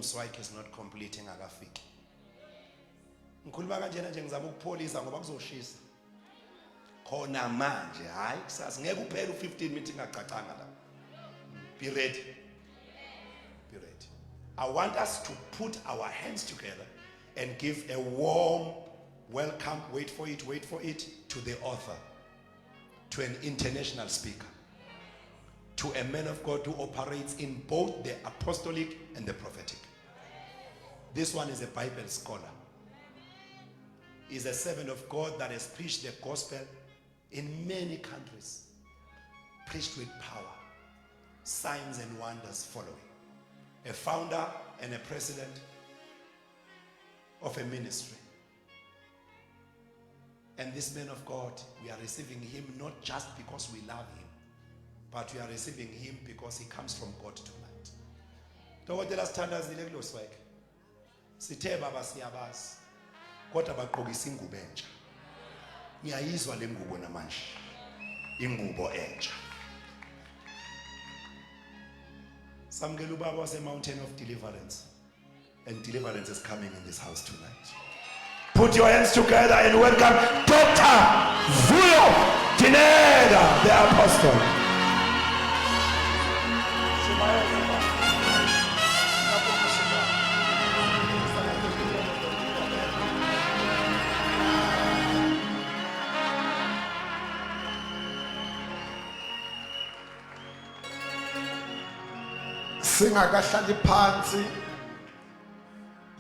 uSwike is not completing akafiki. Ngikhuluma kanjena nje ngizama ukupholisa ngoba kuzoshisa. Khona manje hayi kusasa ngeke uphele u15 minutes ingacacanga la. Be ready. Be ready. I want us to put our hands together and give a warm welcome, wait for it, to the author, to an international speaker, to a man of God who operates in both the apostolic and the prophetic. This one is a Bible scholar. He's a servant of God that has preached the gospel in many countries, preached with power, signs and wonders following. A founder and a president of a ministry. And this man of God, we are receiving him not just because we love him, but we are receiving him because he comes from God tonight. Dokotela sithandazile kulo Swike. Sithe baba siyabazi. Kodwa baqokisa ingubo entsha. Ngiyayizwa le ngubo namanje. Ingubo entsha. Samukela ubaba wase Mountain of Deliverance. And deliverance is coming in this house tonight. Put your hands together and welcome Dr. Vuyo Dineda, the apostle. Singakahlali phansi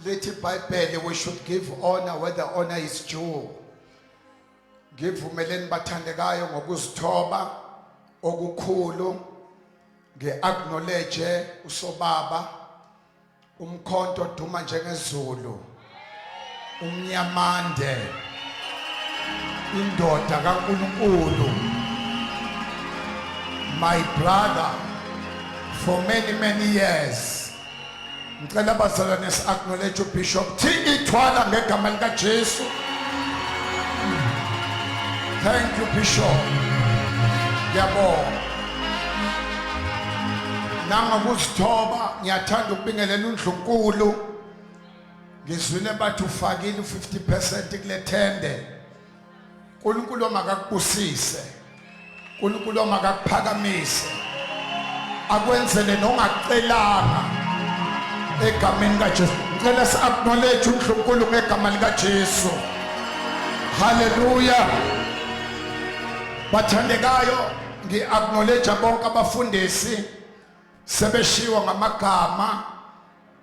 lethi iBhayibheli we should give honor where the honor is due. Ngivumeleni bathandekayo ngokuzithoba okukhulu ngeacknowledge usobaba umkhonto duma njengezulu umnyamande indoda kaNkulunkulu my brother for many years. Ngicela abazalwane si-acknowledge uBishop T. Ithwala ngegama likaJesu. Thank you Bishop. Ngiyabonga. Nangokuzithoba ngiyathanda ukubingelela uNdlunkulu. Ngizwile bathi ufakile u50% kule thende. uNkulunkulu makakubusise. uNkulunkulu makakuphakamise. Akwenzele nongacelanga egameni kaJesu. Ngicela si-acknowledge uNdlunkulu ngegama likaJesu. Hallelujah. Bathandekayo ngi-acknowledge bonke abafundisi sebeshiwa ngamagama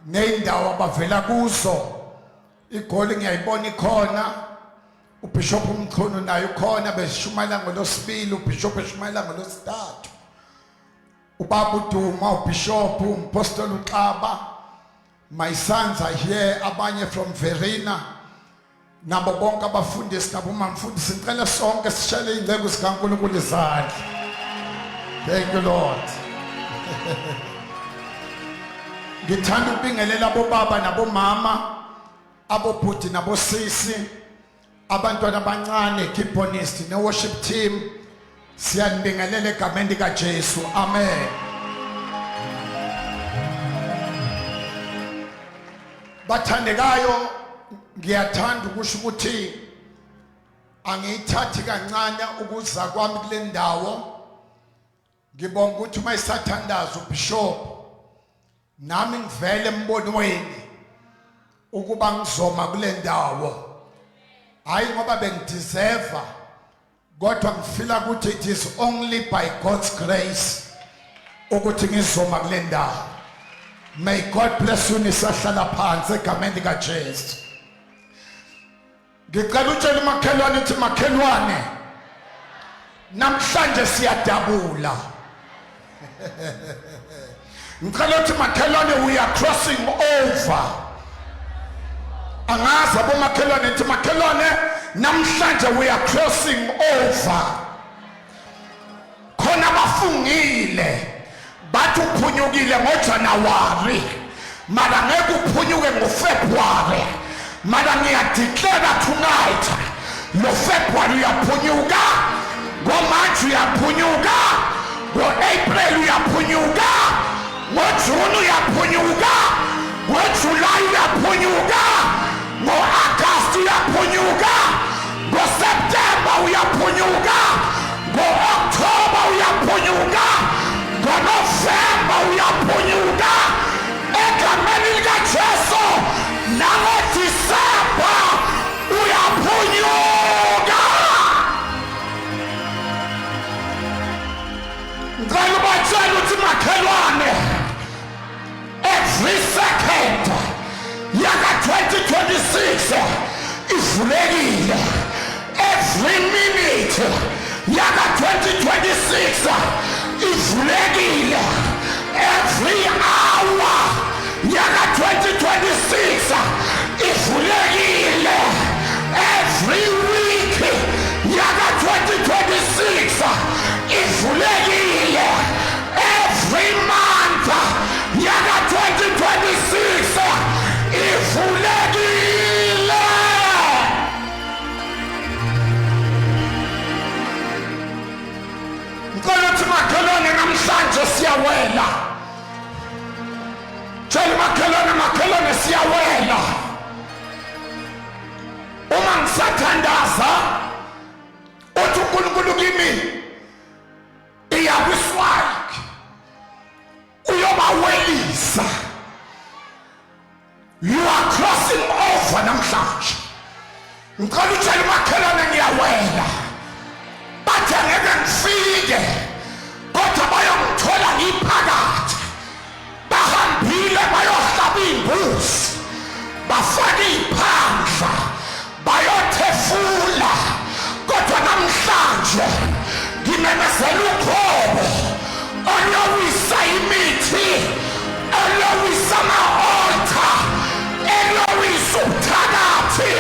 ney'ndawo abavela kuzo. IGoli ngiyayibona ikhona. uBishop Mkhunu naye ukhona beshumayela ngolosibili, uBishop eshumayela ngolosithathu. Ubaba uDuma, uBishop, uMpostoli uXaba. My sons are here, abanye from Verina. Nabo bonke abafundisi nabo mamfundisi ngicela sonke sishele ingcebo zikaNkulunkulu izandla. Thank you Lord. Ngithanda ukubingelela abobaba nabomama, abobhuti nabosisi, abantwana abancane, keyboardist ne worship team. Siyanibingelela egameni likaJesu. Amen. Bathandekayo ngiyathanda ukusho ukuthi angiyithathi kancane ukuza kwami kule ndawo. Ngibonga ukuthi uma isathandaza uBishop nami ngivele embonweni ukuba ngizoma kule ndawo. Hayi ngoba bengideserve, kodwa ngifila ukuthi it is only by God's grace ukuthi ngizoma kule ndawo. May God bless you nisahlala phansi egameni likaJesu. Ngicela utshele umakhelwane uthi makhelwane namhlanje siyadabula. Ngicela uthi makhelwane we are crossing over. Angazi abomakhelwane uthi makhelwane namhlanje we are crossing over. Khona bafungile bathi uphunyukile ngoJanuary mara ngeke uphunyuke ngoFebruary. Mara ngiyadeclare tonight lo February uyaphunyuka, ngoMarch uyaphunyuka, ngoApril uyaphunyuka, ngoJune uyaphunyuka, uyaphunyuka, ngo-Agasti uyaphunyuka, ngo-September uyaphunyuka, ngo-October uyaphunyuka, ngo-November uyaphunyuka, egameni likaJesu, nango-December uyaphunyuka. Ngicela ubatshele ukuthi makhelwane, every second yaka 2026 ivulekile, every minute yaka 2026 ivulekile, every hour yaka 2026 ivulekile, every week yaka 2026 ivulekile, every month yaka 2026 ivulekile. Ngicela ukuthi makhelwane namhlanje siyawela. Tshela makhelwane siyawela. Uma ngisathandaza uthi uNkulunkulu kimi iyakwiswayik uyobawelisa. You are crossing over namhlanje. Ngicela utshele makhelwane ngiyawela. Bathi angeke ngifike kodwa bayongithola ngiphakathi. Bahambile bayohlaba imbuzi, bafaka iphandla, bayothefula, kodwa namhlanje ngimemezela ukhobo oluyowisa imithi, oluyowisa ama-altar, eluyowisa ubuthakathi,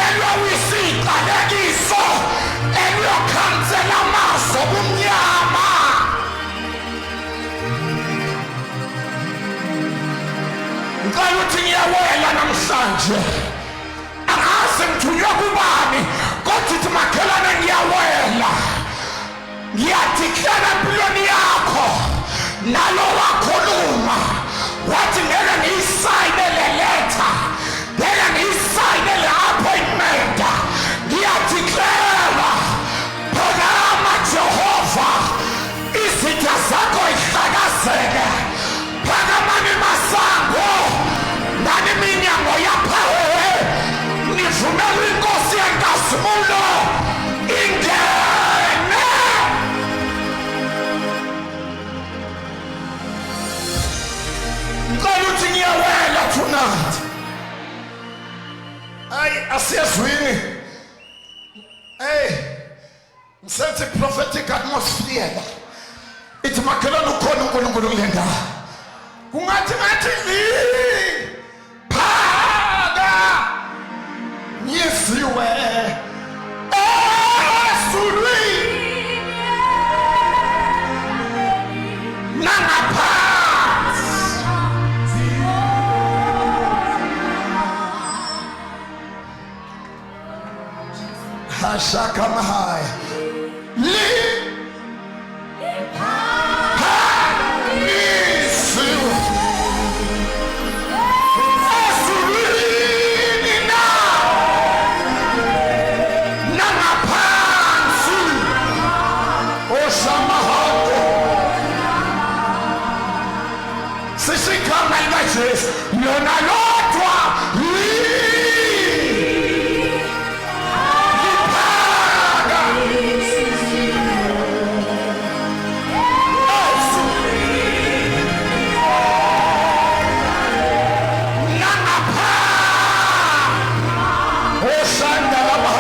eluyowisa iy'qalekiso, eluyokhansela amazwi obumnyama. Ngicela ukuthi ngiyawela namhlanje. Angazi ngithunywe kubani kodwa uthi makhelwane ngiyawela. Ngiyadiklela empilweni yakho nalo wakhuluma wathi ngeke ngiyisayine le letter, ngeke ngiyisayine le appointment. Ngiyadiklela phakama Jehova, izitha zakho ihlakazeke. Phakamani masango nani minyango yaphawe, nivumela inkosi yenkazimulo ingene. Ngicela ukuthi ngiyawela tonight. Hayi asiyezwini. Hey, ngisenze prophetic atmosphere. Ithi makhelwane ukhona uNkulunkulu kule ndawo. Kungathi phaka nyisiwe esulwini nangaphansi. Hashaka mahaya lona lodwa liphaka nangapha osanda laba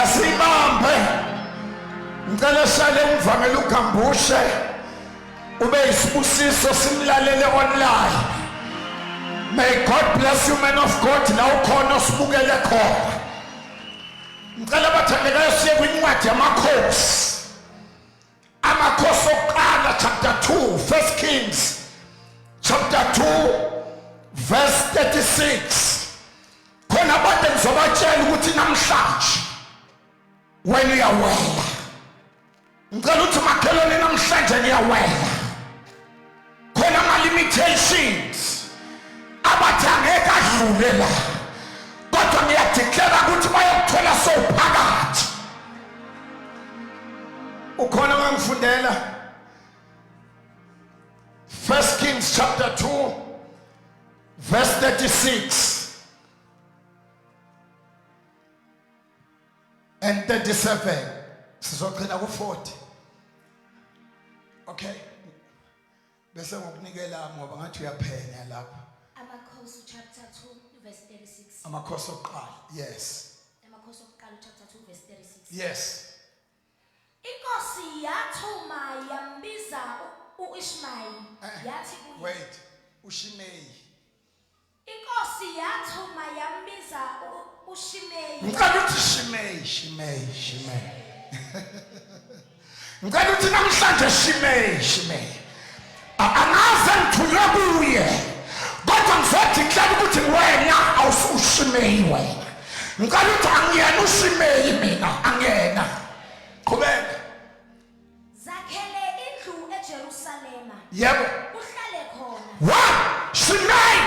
asibambe. Ngicela sale ungivamele ugambushe ube isibusiso simlalele online. May God bless you, man of God. La ukhona sibukele khona. Ngicela bathandekayo siye kwincwadi yamakhosi. Amakhosi okuqala chapter 2, 1 Kings chapter 2 verse 36. Khona abantu ngizobatshela ukuthi namhlanje wena uyawela. Ngicela ukuthi makhelwane namhlanje ngiyawela. Khona ama-limit limitations abathi angeke adlule la, kodwa ngiyadeclare ukuthi bayokuthola sowuphakathi. Ukhona ngangifundela 1 Kings chapter 2 verse 36 and 37. Sizoqhina ku-40. Okay. Bese ngokunikela ngoba ngathi uyaphenya lapha. Amakhosi chapter 2 verse 36. Amakhosi okuqala. Yes. Amakhosi okuqala chapter 2 verse 36. Yes. Inkosi yathuma yambiza uIshmael yathi kuye. Wait. uShimei. Inkosi yathuma yambiza uShimei. Ngicela uthi Shimei. Ngicela uthi namhlanje Shimei. Angaze ngithunywe kuye. Kodwa ngizothi ngicela ukuthi wena awusuShimei wena. Ngicela uthi angiyena uShimei mina, angiyena. Qhubeka. Zakhele indlu eJerusalema. Yebo. Uhlale khona. Wa Shimei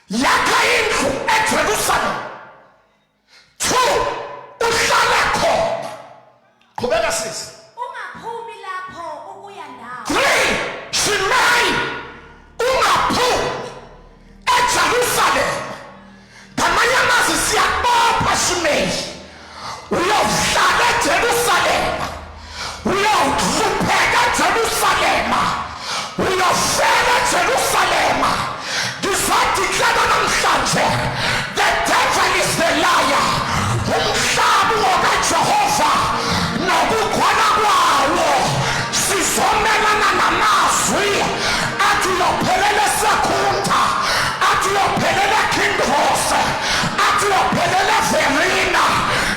yakha indlu eJerusalem. 2 uhlala khona. Qhubeka sisi. Ungaphumi lapho ukuya ndawo. 3 Shimei ungaphumi eJerusalem. Ngamanye amazwi siyabopha Shimei. Uyohlala eJerusalem. Uyohlupheka eJerusalem. Uyofela eJerusalem. Ngizothi hlala namhlanje. The devil is the liar. Umhlaba ngokaJehova nokukhona kwawo sizomelana namazwi athi uyophelela eSekhunda, athi uyophelela eKingdom, athi uyophelela eVerina.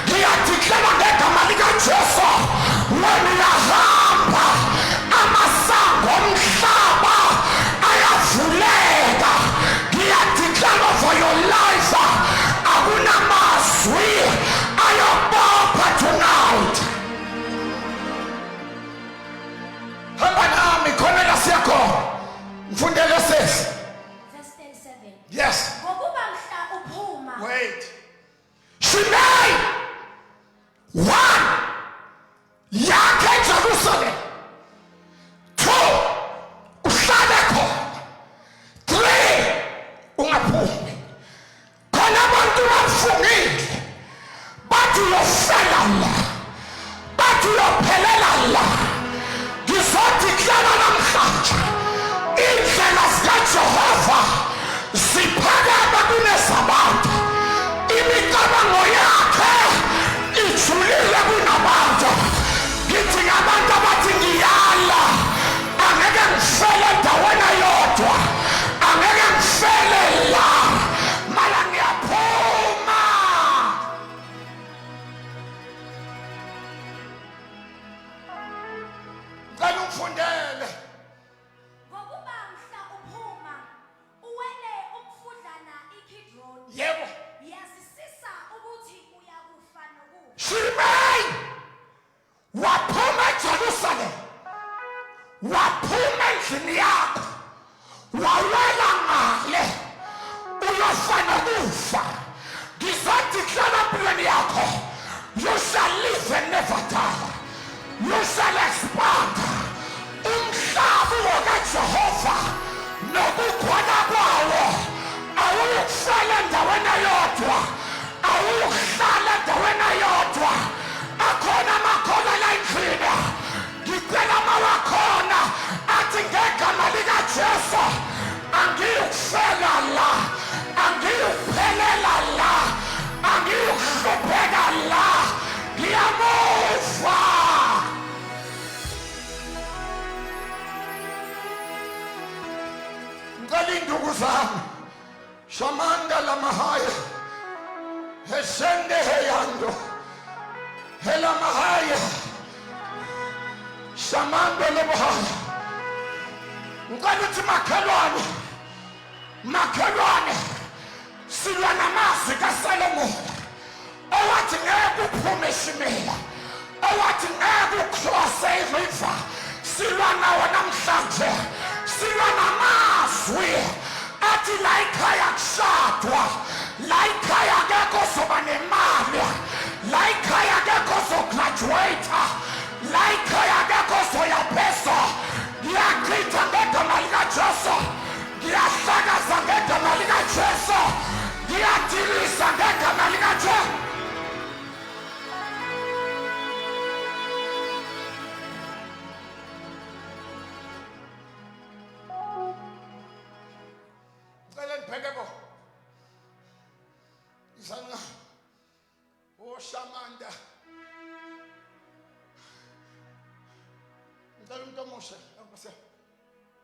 Ngiyadeclare ngegama likaJesu, wena uyahamba, amasango omhlaba ayavuleka. Ngiyadeclare for your life, akunamazwi ayobopha tonight. Hamba nami khona la siyakhona. Mfundele sesi. Verse 37. Yes. Ngokuba mhla uphuma. Wait. Shimei 1 yakhe eJerusalem. 2 uhlale khona. 3 ungaphumi. Khona abantu bafungile. Bathi uyofela la. Bathi uyophelela la. Ngizothi hlala namhlanje. Indlela zikaJehova ziphakama kunezabantu. Imicabango yakhe ijulile kunabantu. Ngithi ngabantu abathi ngiyala, angeke ngifele endaweni yodwa, angeke ngifele la, mala ngiyaphuma. Ngicela ungifundele. Ngokuba mhla uphuma uwele umfudlana iKidron. Yebo. Yazisisa ukuthi uyakufa nokufa. Shimei waphuma eJerusalem, waphuma endlini yakho, wawela ngale, uyofa nokufa. Ngizothi hlala empilweni yakho, you shall live and never die. You shall expand. Umhlaba wokaJehova nokukhona kwawo awuyokuhlala endaweni eyodwa, awuyokuhlala endaweni eyodwa. Akhona amakhono la endlini. Ngicela mawakhona athi ngegama likaJesu, angiyokufela la, angiyokuphelela la, angiyokubheka la. Ngiyamuva. Ngicela induku zami. Shamanda la mahaya. Hesende heyando. Hela mahaya. Shamanda la mahaya. Ngicela uthi makhelwane. Silwa namazwi kaSolomon. Owathi ngeke uphume Shimei. Owathi ngeke ucross river. Silwa nawo namhlanje. Silwa namazwi amazwi athi la ikhaya kushadwa, la ikhaya akekho soba nemali, la ikhaya akekho sograduate, la ikhaya akekho soyaphesa. Ngiyachitha ngegama likaJesu, ngiyahlakaza ngegama likaJesu, ngiyadilisa ngegama likaJesu. Shamanda.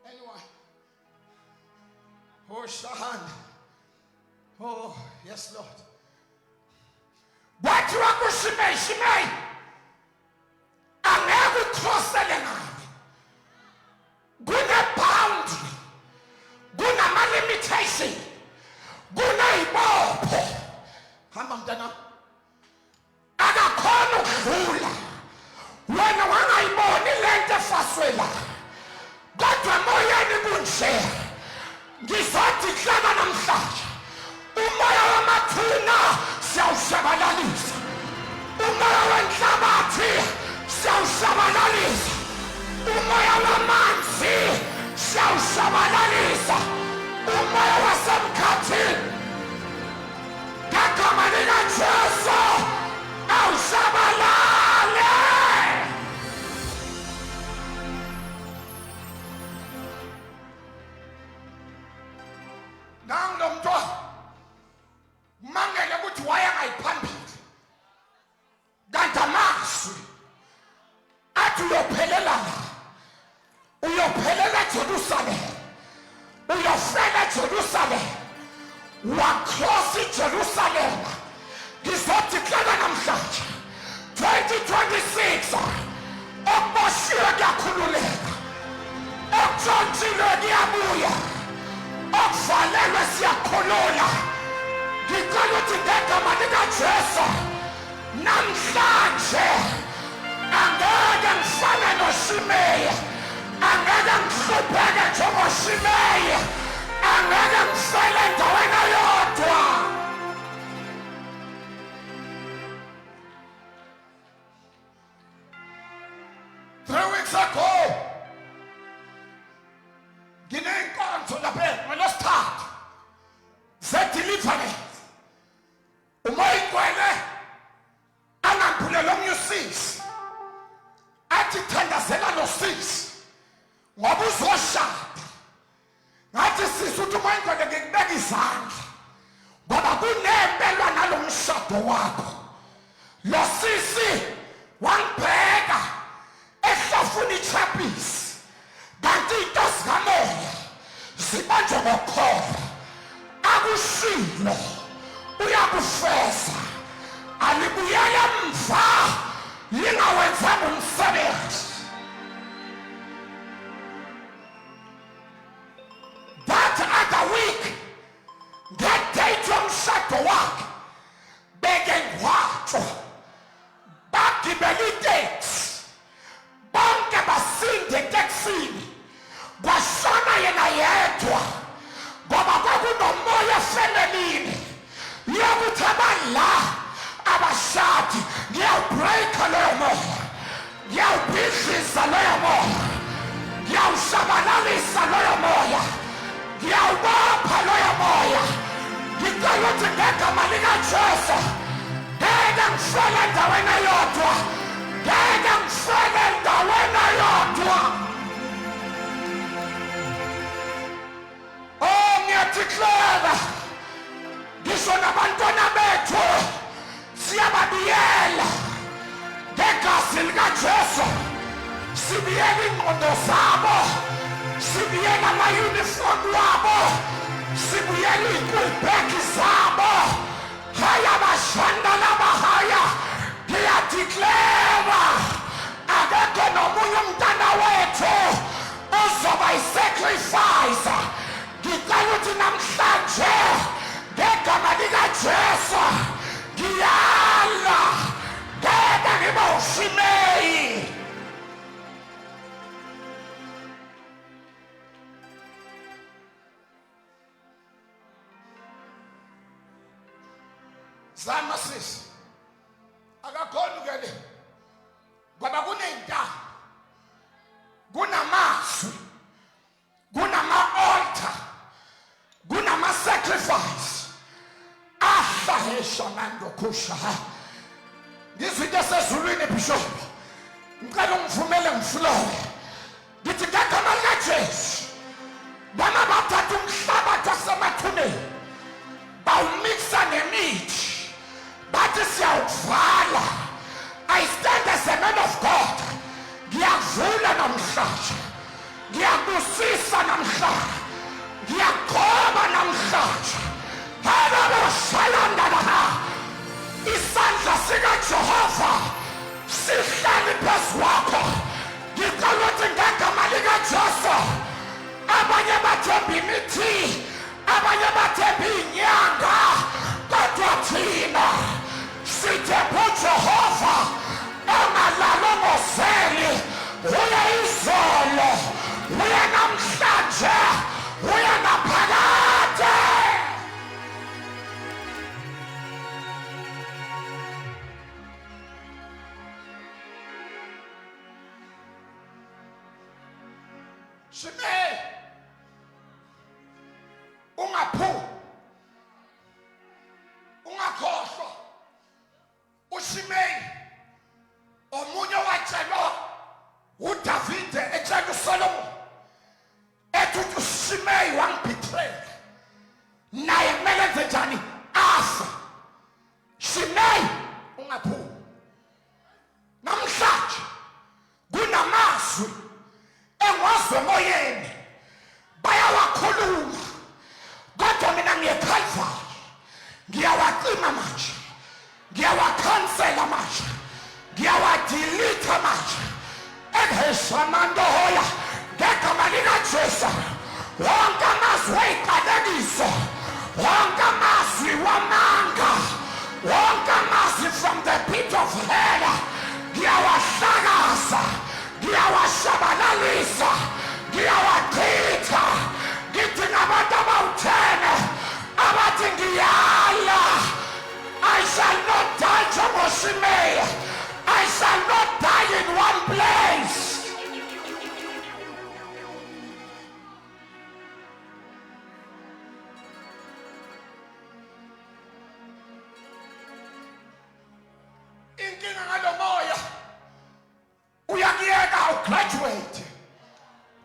Anyone? Oh, Shahan. Oh, yes, Lord. What you are going Shimei? I'm never crossing. Guna boundary. Guna limitation. Guna ibopo. Hamamdana. Agakhona ukudlula wena wangayiboni lento efaswela kodwa moyeni kunje ngizothi hlaba namhlanje umoya wamathuna siyawushabalalisa, umoya wenhlabathi siyawushabalalisa, umoya wamanzi siyawushabalalisa, umoya wasemkhathini ngegama likaJesu awusabalale. Nangu mntwana mangele ukuthi wayengayiphambili kanti amazwi athi uyophelela eJerusalem, uyofela eJerusalem, wakross iJerusalem. Ngizothi kuhlala namhlanje 2026 okuboshiwe kuyakhululeka, okutshontshile kuyabuya, okuvalelwe siyakhulula. Ngicela ukuthi ngegama likaJesu namhlanje angeke ngifane noShimeyi, angeke ngihlupheke njengoShimeyi, angeke ngifele endaweni eyodwa. Ago nginenkonzo lapha ngolosithathu ze-deliverance. Umoyigcwele angamphulela omnye usisi athi thandazela nosisi ngoba uzoshada. Ngathi sisi uthi umoyigcwele ngikubeka izandla ngoba kunempelwa nalo mshado wakho. Lo sisi wangibheka ehlafuna ichapisi kanti into zikamoya zibanjwa ngokhola. Akushilo uyakufeza, alibuyele mva lingawenzanga umsebenzi. That other week ngedate yomshado wakhe beke ngwatsho bagibela iteksi, bonke basinde eteksini, kwashona yena yedwa ngoba kwakunomoya efemelini yokuthi abala abashadi. Ngiyawubreaka loyo moya, ngiyawubhidliza loyo moya, ngiyawushabalalisa loyo moya, ngiyawubopha loyo moya. Ngicela ukuthi ngegama likaJesu ngeke ngifele endaweni eyodwa, ngeke ngifele endaweni eyodwa. Oh, ngiyadeclare ngisho nabantwana bethu siyababiyela ngegazi likaJesu. Sibiyela ingqondo zabo, sibiyela amayunifomu wabo, sibiyela iy'kulbheki zabo. Haya bashanda labahaya, ngiyadeclare akekho nomunye umntana wethu uzoba yi-sacrifice. Ngicela ukuthi namhlanje ngegama likaJesu ngiyala ngeke ngibe uShimeyi. zama sisi akakhona ukele ngoba kuney'ntaba kunamazwi kunama-altar kunama-sacrifice ahlahesha mandokhusha ngizwe into esezulwini bishop ngicela ungivumele ngiflowe ngithi ngegama likajesu bona bathatha umhlabathi wasemathuneni bawumiksa nemithi bathi siyawuvala. I stand as a man of God. Ngiyavula namhlanje, ngiyabusisa namhlanje, ngiyagcoba namhlanje. Hababosalandana isandla sikaJehova sihlali phezu kwakho. Ngicela ukuthi ngegama likaJesu abanye bathemba imithi, abanye bathemba inyanga, kodwa thina sithemba uJehova ongalalo ngozeli. Uye izolo, uye namhlanje, uye naphakade. Shimei ungaphumi, ungakhohlwa. uShimei omunye watshelwa uDavide etshela uSolomon ethi uShimei wangibetray, naye kumele enze njani? Afa. Shimei ungaphumi. Namhlanje kunamazwi engwazwe emoyeni bayawakhuluma, kodwa mina ngiyeKhalvari ngiyawacima manje, ngiyawakhansela manje, ngiyawadelete manje. Eheshamandohoya ngegama likaJesu wonke amazwi ey'qalekiso, wonke amazwi wamanga, wonke amazwi from the pit of hell ngiyawahlakaza, ngiyawashabalalisa, ngiyawachitha. Ngithi ngabantu abawu-10 abathi ngiyala. I shall not die njengoShimei. I shall not die in one place. Inkinga ngalo moya uyakuyeka ugraduate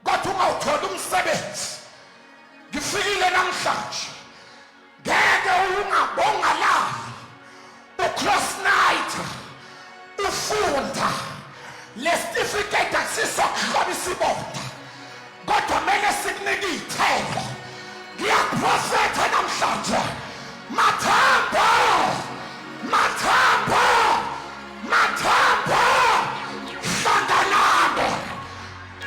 kodwa ungawuthola umsebenzi. Ngifikile namhlanje ngeke ungabonga lami ucross night ufunda lesitifiketi akusisokuhloba isibonda, kodwa kumele sikunike iy'thelo. Ngiyaprofetha namhlanje mathambo, mathambo, mathambo hlanganane.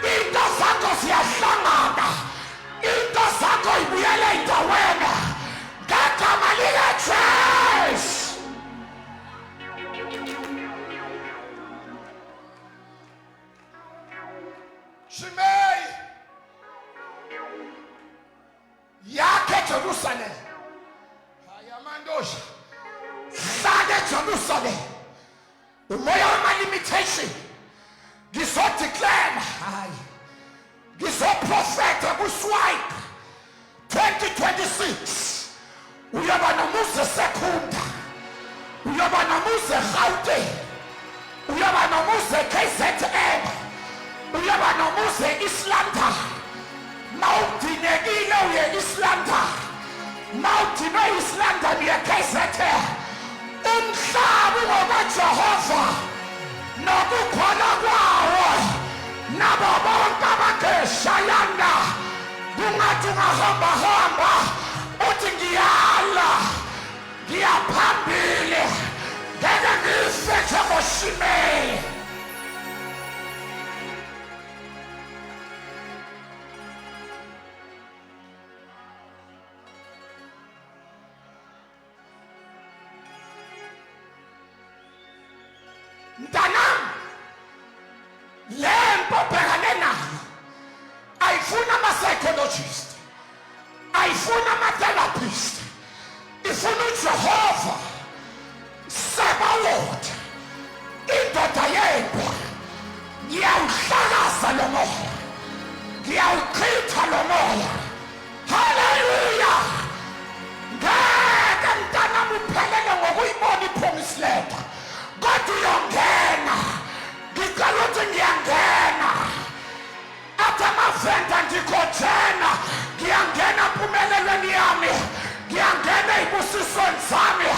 Into zakho ziyahlangana, into zakho ibuyele endaweni ngegama likaJesu. Shimei yakhe Jerusalem, hayamandosha hlale Jerusalem. Umoya wama-limitation ngizodeclare, hayi ngizoprofetha kuSwipe 2026. Uyoba nomuzi Secunda, uyoba nomuzi Gauteng, uyoba nomuzi KZN, uyoba nomuzi Islanda. Mawudinekile uye Islanda, mawudinwe Islanda uye KZN. Umhlaba ngokaJehova nokukhona kwawo nabo bonke abangeshayana. Kungathi ungahamba uthi ngiyala, ngiyaphambili, ngeke ngife njengoShimei. Mntanam, le mpo obhekane nayo ayifuni ama-psychologist, ayifuni ama-therapist, ifuna uJehova andikhotena ngiyangena empumelelweni yami ngiyangena ebusisweni sami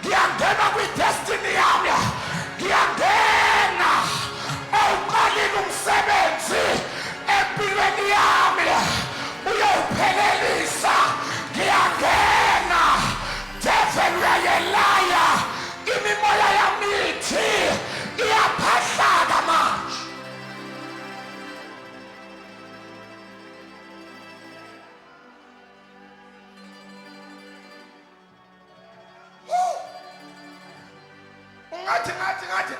ngiyangena kwidestiny yami ngiyangena awuqalile umsebenzi empilweni yami uyawuphelelisa ngiyangena devil uyayelaya imimoya yamithi iyaphahlaka manje ngathi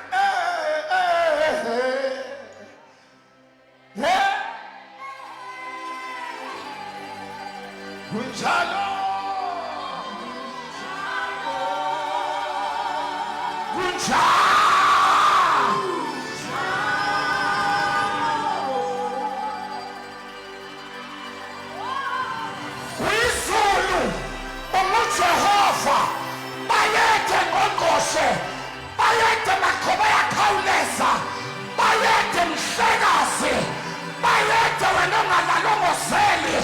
kunjalo kuyizulu umuJehova bayethe ngqongqoshe bayethe makhoba yakhawuleza bayethe mhlekazi bayethe wena ongalalongozeli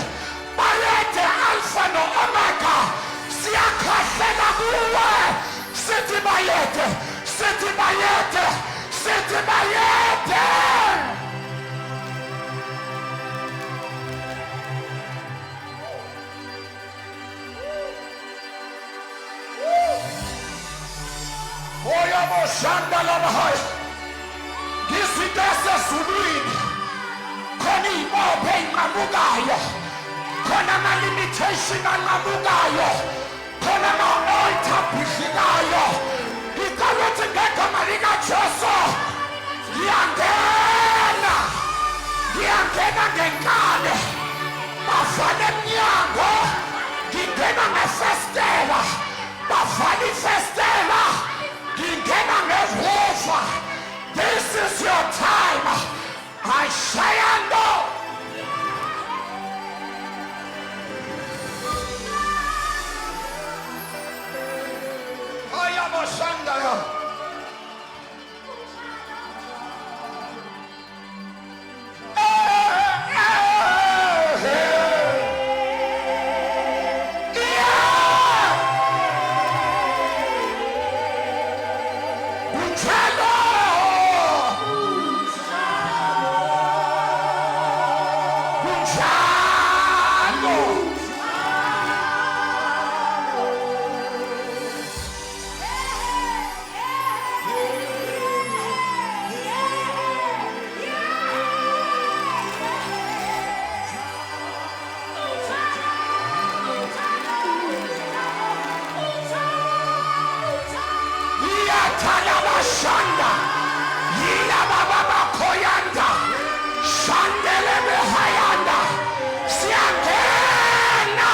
bayethe alfa no-omega siyakhahlela kuwe sithi bayethe sithi bayethe sithi bayethe oyamoshanda labahaya ngizinto esezulwini khona iy'bophe ey'nqamukayo khona ama-limitation anqamukayo khona ama-altar abhidlikayo ngicala ukuthi ngegama likaJesu ngiyangena ngenkani bavala emnyango ngingena ngefestela bavala ifestela ngingena ngevuva this is your time ayishayando ayabashandaya Shanda, Yila Baba Koyanda, Shandele Behayanda, Siangena.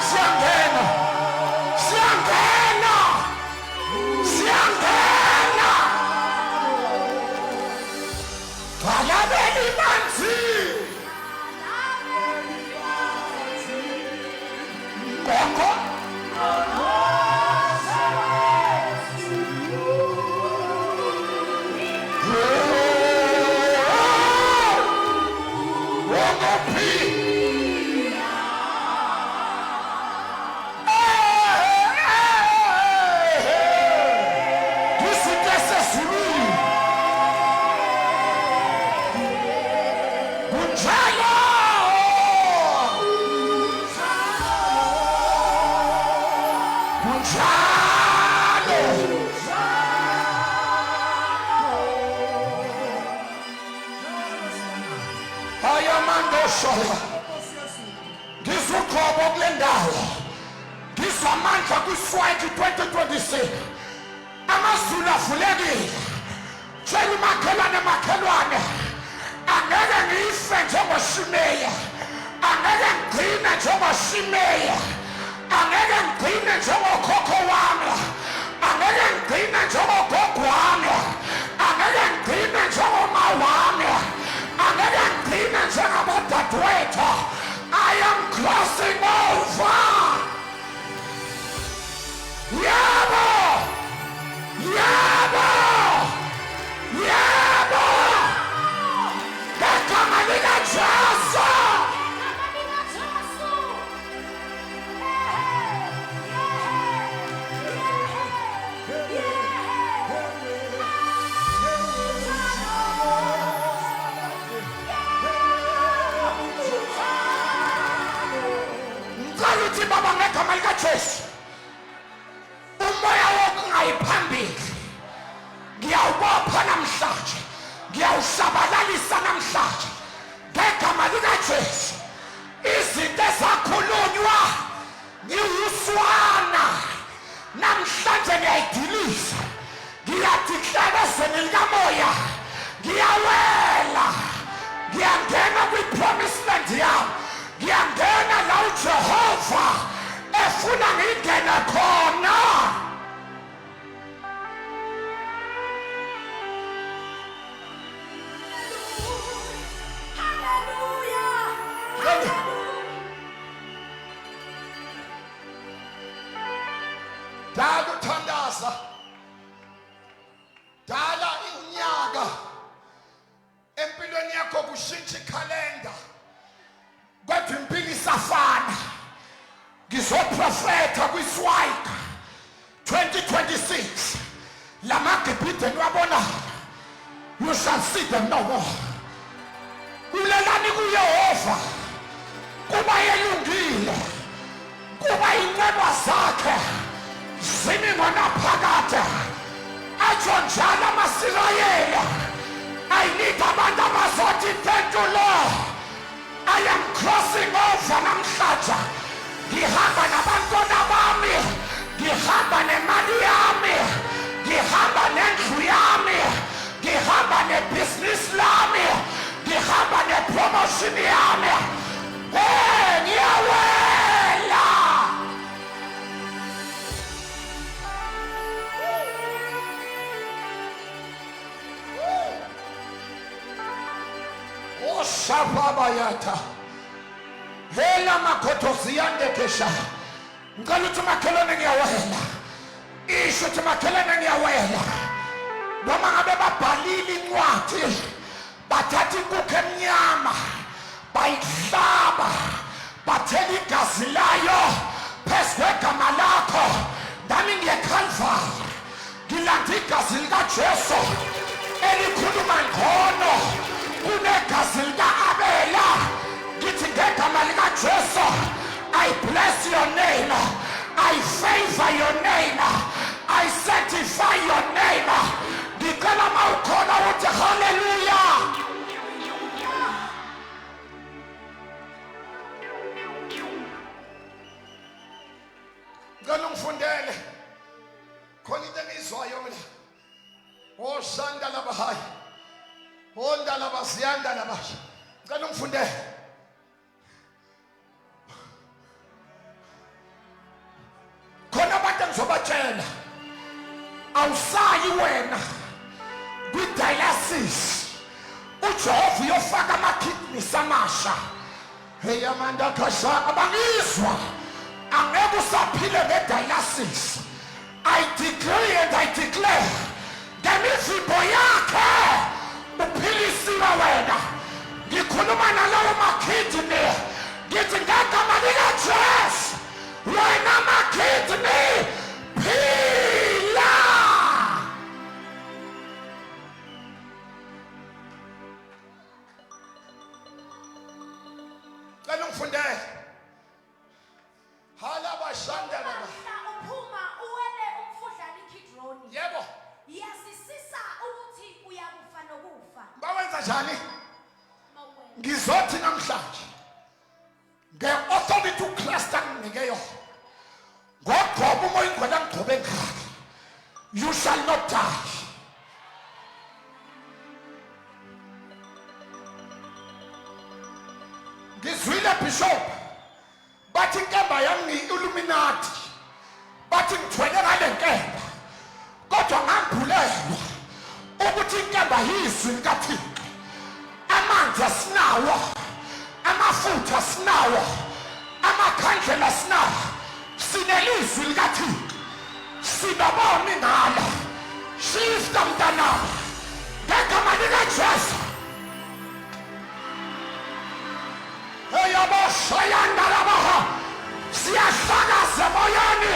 Siangena, Siangena, Siangena. Kalabeli Manzi. Ngizukhobo kule ndawo ngizamandla kwiswayiti 2026 amazulu avulekile tshela makhelwane angeke ngife njengoshimeya angeke ngigcine njengoshimeya angeke ngigcine njengokhokho wami angeke ngigcine njengogogo wami angeke ngigcine njengoma wami angeke ngigcine njengabadadewethu I am crossing over. Yabo! uthi baba ngegama likaJesu umoya wokungayiphambili ngiyawubopha namhlanje ngiyawushabalalisa namhlanje ngegama likaJesu izinto ezakhulunywa ngiwuswana namhlanje ngiyayidilisa ngiyadiklela ezweni likamoya ngiyawela ngiyangena kwi-promised land yami ngiyangena la uJehova efuna ngingene khona. Hallelujah. Dala uthandaza dala unyaka empilweni yakho kushintsha ikhalenda kodwa impilo isafana ngizoprofetha kwiswayika 2026 lamagibhide niwabona you shall see them no more. Ulelani kuYehova kuba yelungile kuba inqeba zakhe zimingona phakade atsho njalo amasirayeli ayinida abantu abazothi thank you Lord I am crossing over namhlanje ngihamba nabantwana bami ngihamba nemali yami ngihamba nendlu yami ngihamba nebhizinisi lami ngihamba nepromotion yami ngiyawela. Oshababayata hela makhotozi yandekesha ngicela ukuthi makhelwane ngiyawela isho ukuthi makhelwane ngiyawela noma ngabe babhalile incwadi bathatha inkukhu emnyama bayihlaba bathela igazi layo phezu kwegama lakho nami ngiyeKhalvari ngilanda igazi likaJesu elikhuluma ngcono kunegazi lika-Abela ngithi ngegama likaJesu I bless your name I favor your name I sanctify your name ngicela mawukhona uthi hallelujah. Ngicela ungifundele khona into engiyizwayo mina oshanda labahayi ondala basiyanda labasha ngicela ungifundele khona abantu engizobatshela awusayi wena kwi-dialysis uJehova uyofaka ama-kidneys amasha eyamanda kasha abangizwa angeke usaphile nge-dialysis I decree and I declare ngemizimbo yakhe uphilisiwe wena ngikhuluma nalawo ma-kidney ngithi ngegama likaJesu wena ma-kidney phila. Cela ungifundele hala bashanda baba Uphuma uwele umfudlana iKidroni. yebo Yasisisa ukuthi uyakufa nokufa. bawenza njani Mawuwele. ngizothi namhlanje nge-authority uKristu anginike yona ngogqoba umoya ingcwele angigcobe ngakhe you shall not die. Ngizwile bishop bathi inkemba yami Illuminati bathi ngithwele ngale nkemba kodwa ngambulelwa ukuthi inkemba yizwi likaThixo amanzi asinawo amafutha asinawo amakhandlela asinawo sinelizwi likaThixo sinaboni ngala shifta mntanami ngegama likaJesu eyabashayanda labaha siyahlakaza emoyeni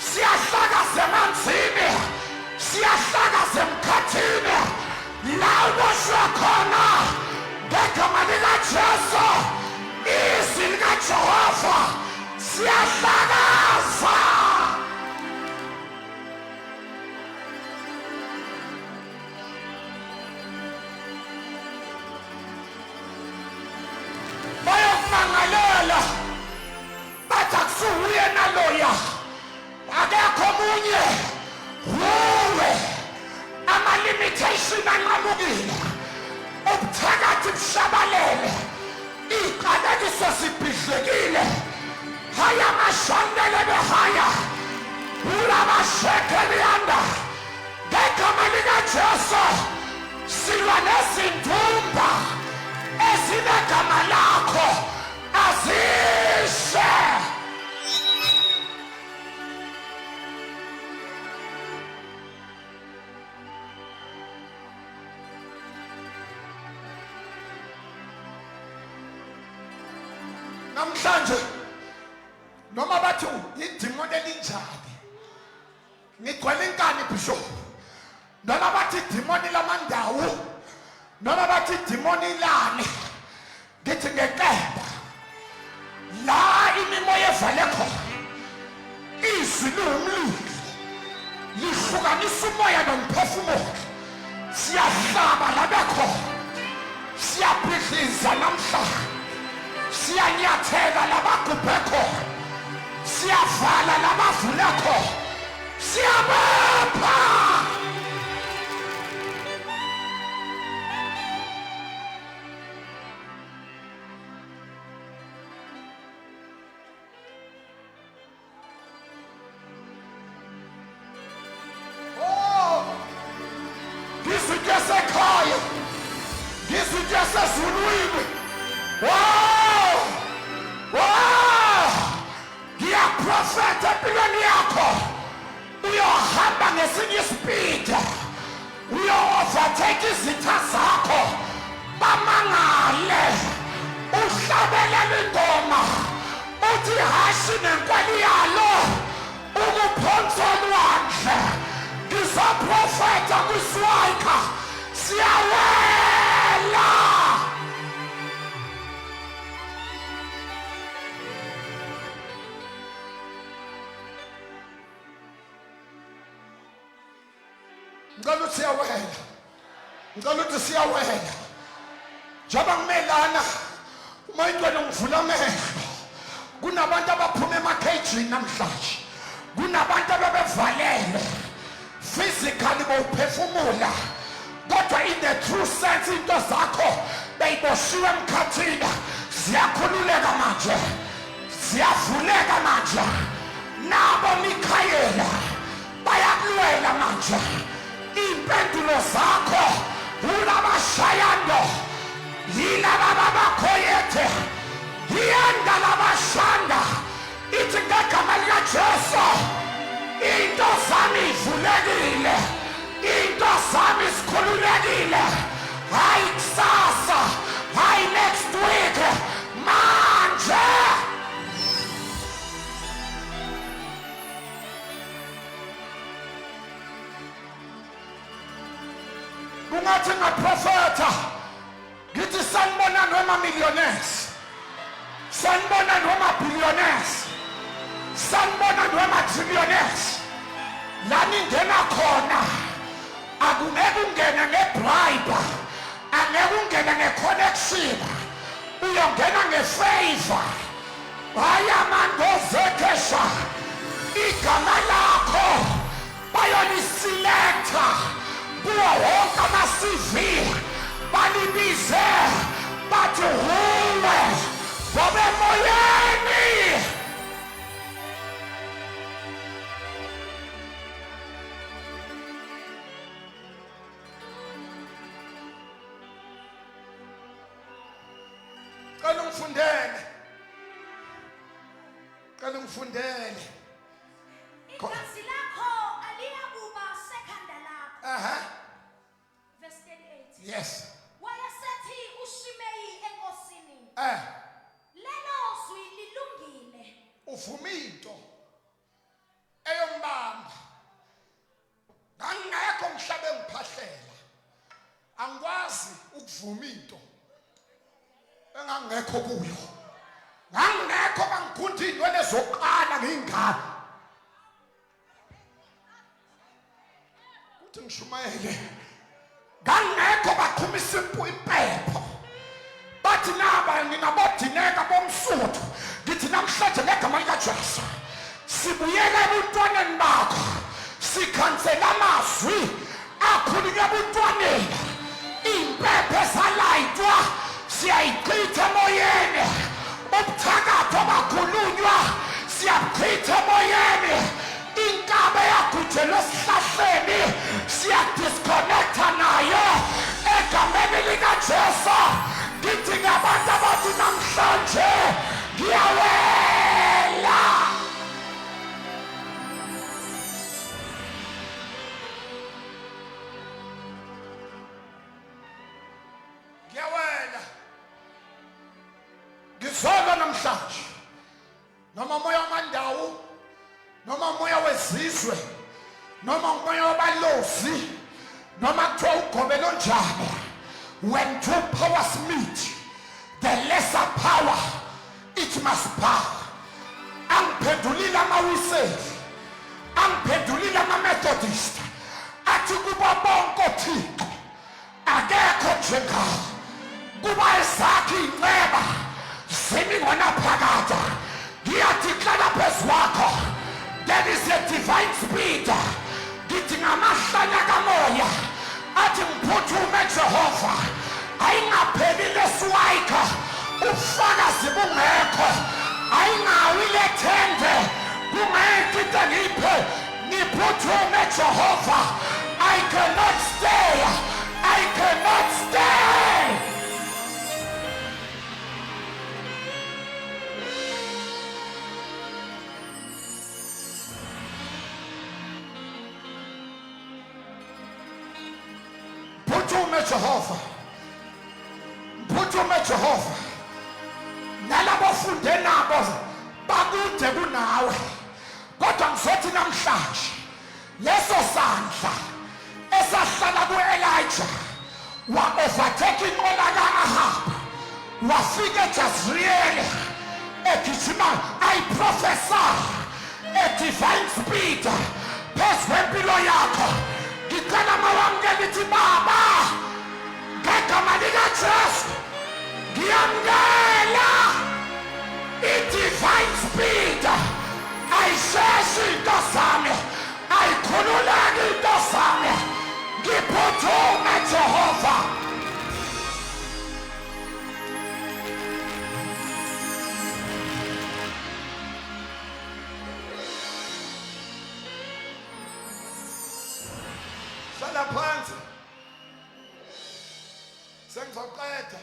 siyahlakaza emanzini siyahlakaza emkhathini la uboshwe khona ngegama likaJesu izwi likaJehova siyahlakaza. Bayokumangalela bathi akusuye naloya, akekho omunye, wuwe. Ama-limitation anqamukile, ubuthakathi bushabalele, iqalekiso sibhidlekile, haya amashondele behaya, ulabasheke beyanda. Ngegama likaJesu silwa nezindumba ezinegama lakho azishe. Namhlanje noma bathi idimoni elinjani, ngigcwele inkani bishop, noma bathi idimoni lamandawo, noma bathi idimoni lani, ngithi ngeqemba la imimoya evale khona, izwi liwumlilo lihlukanisa umoya nomphefumulo. Siyahlaba labekhona, siyabhidliza namhlanje, siyanyathela labagubhe khona, siyavala labavule khona, siyabapha. Ngizwi yasekhaya, ngizwi yasezulwini. Wow! Wow! Ngiyaprofetha empilweni yakho, uyohamba ngesinye isipidi, uyo-overtake izitha zakho, bamangale, uhlabelele ingoma, uthi hashi nenkweli yalo, ukuphonsa olwandle. Ngizoprofetha kwiswayika, siyawela. Ngicela ukuthi siyawela, ngicela ukuthi siyawela. Njengoba ngimelana uma intwana ngivula amehlo, kunabantu abaphuma emakhejini namhlanje, kunabantu ababevalele physically bawuphefumula, kodwa in the true sense into zakho beyiboshiwe emkhathini. Ziyakhululeka manje, ziyavuleka manje. Nabo Mikhayela bayakulwela manje. Impendulo zakho ulabashayando, yilaba babakhoyethe, yiyanda labashanda. Ithi ngegama likaJesu into zami ivulekile, into zami sikhululekile. Hayi kusasa, hayi next week, manje. Kungathi ngaprofetha ngithi sanibona noma millionaires, sanibona noma billionaires, sanibona noma trillionaires. La ningena khona akungeke ungene ngebribe, angeke ungene ngeconnection, uyongena ngefavor. Haya mandozekesha, igama lakho bayoliselecta kuwo wonke ama-CV, balibize bathi huwe ngoba emoyeni. Cela ungifundele. Igazi lakho aliyakuba sekhanda lakho. Verse 38. Yes. Wayesethi uShimeyi enkosini, lelo zwi lilungile. Uvuma into eyombamba. Ngangekho mhlabe ngiphahlela, angikwazi ukuvuma into engangekho kuyo. ngangekho bangikhunta inwele zoqala ngingane uthi ngishumayele ngangekho baqhumisa impepho bathi naba nginabodineka bomsuthu ngithi namhlanje ngegama likaJesu sibuyela ebuntwaneni bakho sikhansela amazwi akhulunywa ebuntwaneni impepho esalayitwa siyayichitha emoyeni ubuthakathi obakhulunywa siyabuchitha emoyeni inkabe yagujelwe esihlahleni siyadisconnecta nayo egameni likaJesu ngithi ngabantu abathi namhlanje ngiyawela ngizola namhlanje noma moya wamandawo noma moya wezizwe noma moya wabalozi noma kuthiwa ugobelo njani when two powers meet the lesser power it must bow angiphendulile amawiseli angiphendulile amamethodist athi kuba bonke oThixo akekho njengawe kuba ezakhe inceba zimi ngona phakatha ngiyathixela phezu kwakho there is a divine speed ngithi ngamahlanya kamoya athi ngiphuthume Jehova ayingapheli lesiwayika ufakazi bungekho ayingawile thende kungekho into ngiphe ngiphuthume Jehova I cannot stay I cannot stay Phuthume Jehova nalabo funde nabo bakude kunawe kodwa ngizothi namhlanje leso sandla esahlala kuElijah wa overtake inqola kaAhab wafika eJezreel egijima I prophesy a divine speed phezu kwempilo yakho ngicela mawamkele ithi baba ngegama likaJesu ngiyamkela i-divine speed ayisheshi into zami ayikhululeki into zami ngiphuthume Jehova hlala phansi sengizoqeda